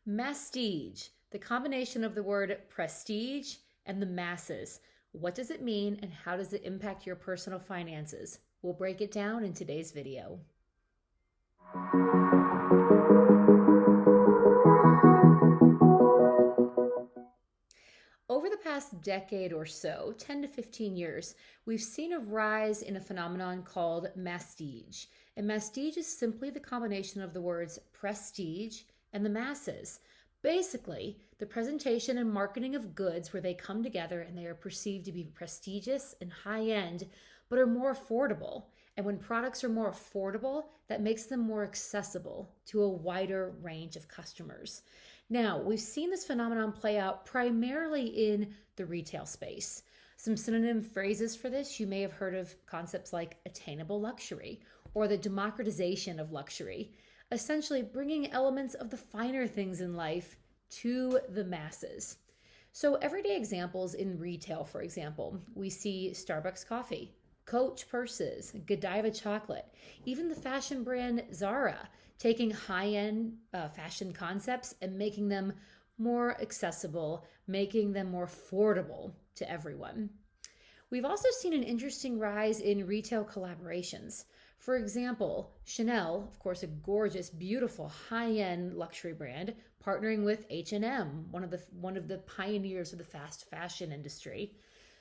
Masstige, the combination of the word prestige and the masses. What does it mean and how does it impact your personal finances? We'll break it down in today's video. Over the past decade or so, 10 to 15 years, we've seen a rise in a phenomenon called Masstige. And Masstige is simply the combination of the words prestige and the masses. Basically, the presentation and marketing of goods where they come together and they are perceived to be prestigious and high-end, but are more affordable. And when products are more affordable, that makes them more accessible to a wider range of customers. Now, we've seen this phenomenon play out primarily in the retail space. Some synonym phrases for this, you may have heard of concepts like attainable luxury or the democratization of luxury, essentially bringing elements of the finer things in life to the masses. So everyday examples in retail, for example, we see Starbucks coffee, Coach purses, Godiva chocolate, even the fashion brand Zara, taking high-end fashion concepts and making them more accessible, making them more affordable to everyone. We've also seen an interesting rise in retail collaborations. For example, Chanel, of course, a gorgeous, beautiful, high-end luxury brand, partnering with H&M, one of the pioneers of the fast fashion industry.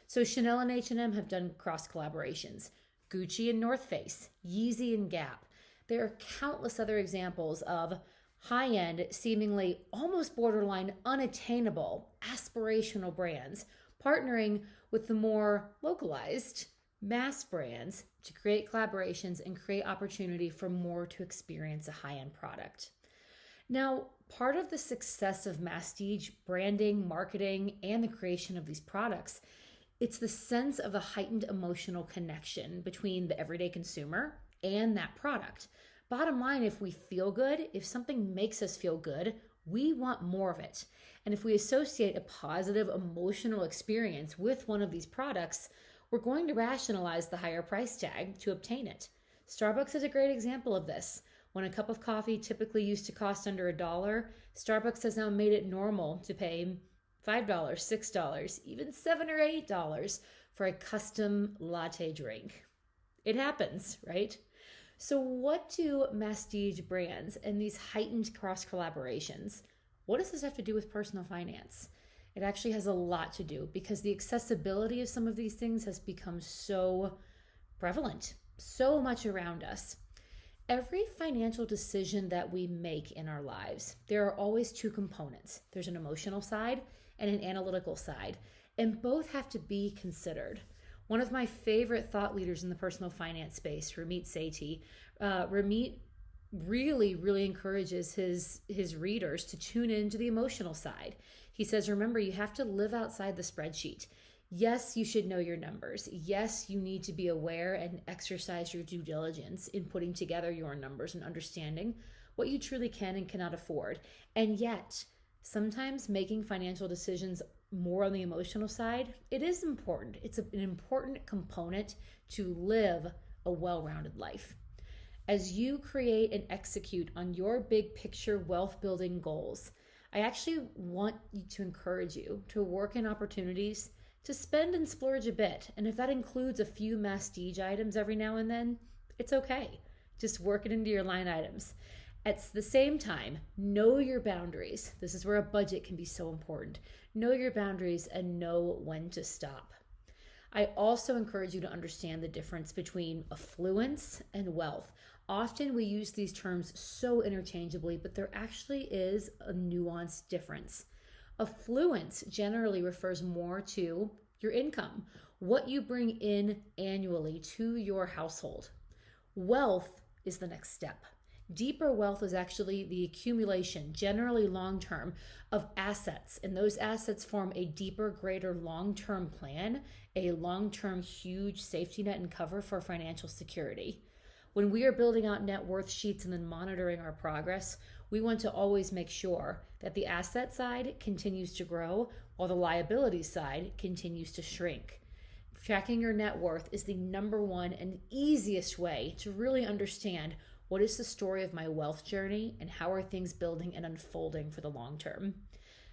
So Chanel and H&M have done cross collaborations. Gucci and North Face, Yeezy and Gap. There are countless other examples of high-end, seemingly almost borderline unattainable, aspirational brands partnering with the more localized mass brands to create collaborations and create opportunity for more to experience a high-end product. Now, part of the success of Masstige branding, marketing, and the creation of these products, it's the sense of a heightened emotional connection between the everyday consumer and that product. Bottom line, if we feel good, if something makes us feel good, we want more of it. And if we associate a positive emotional experience with one of these products, we're going to rationalize the higher price tag to obtain it. Starbucks is a great example of this. When a cup of coffee typically used to cost under $1, Starbucks has now made it normal to pay $5, $6, even $7 or $8 for a custom latte drink. It happens, right? So what do Masstige brands and these heightened cross collaborations, what does this have to do with personal finance? It actually has a lot to do because the accessibility of some of these things has become so prevalent, so much around us. Every financial decision that we make in our lives, there are always two components. There's an emotional side and an analytical side, and both have to be considered. One of my favorite thought leaders in the personal finance space, Ramit Sethi, Ramit really encourages his readers to tune into the emotional side. He says, remember, you have to live outside the spreadsheet. Yes, you should know your numbers. Yes, you need to be aware and exercise your due diligence in putting together your numbers and understanding what you truly can and cannot afford. And yet, sometimes making financial decisions more on the emotional side, it is important. It's an important component to live a well-rounded life. As you create and execute on your big picture wealth building goals, I actually want to encourage you to work in opportunities to spend and splurge a bit. And if that includes a few Masstige items every now and then, it's okay. Just work it into your line items. At the same time, know your boundaries. This is where a budget can be so important. Know your boundaries and know when to stop. I also encourage you to understand the difference between affluence and wealth. Often we use these terms so interchangeably, but there actually is a nuanced difference. Affluence generally refers more to your income, what you bring in annually to your household. Wealth is the next step. Deeper wealth is actually the accumulation, generally long-term, of assets. And those assets form a deeper, greater long-term plan, a long-term huge safety net and cover for financial security. When we are building out net worth sheets and then monitoring our progress, we want to always make sure that the asset side continues to grow while the liability side continues to shrink. Tracking your net worth is the number one and easiest way to really understand What is the story of my wealth journey, and how are things building and unfolding for the long term?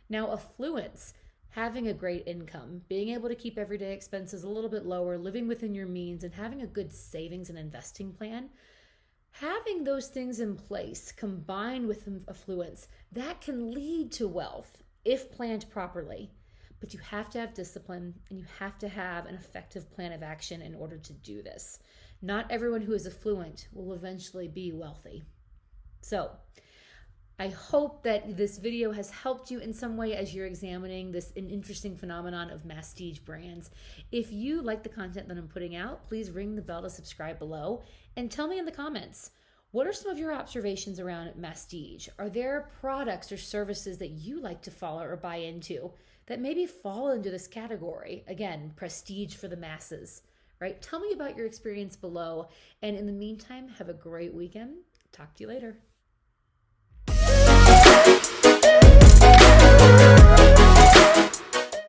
Now, affluence, having a great income, being able to keep everyday expenses a little bit lower, living within your means, and having a good savings and investing plan, having those things in place combined with affluence, that can lead to wealth if planned properly. But you have to have discipline, and you have to have an effective plan of action in order to do this. Not everyone who is affluent will eventually be wealthy. So, I hope that this video has helped you in some way as you're examining this an interesting phenomenon of Masstige brands. If you like the content that I'm putting out, please ring the bell to subscribe below and tell me in the comments, what are some of your observations around Masstige? Are there products or services that you like to follow or buy into that maybe fall into this category? Again, prestige for the masses, right? Tell me about your experience below. And in the meantime, have a great weekend. Talk to you later.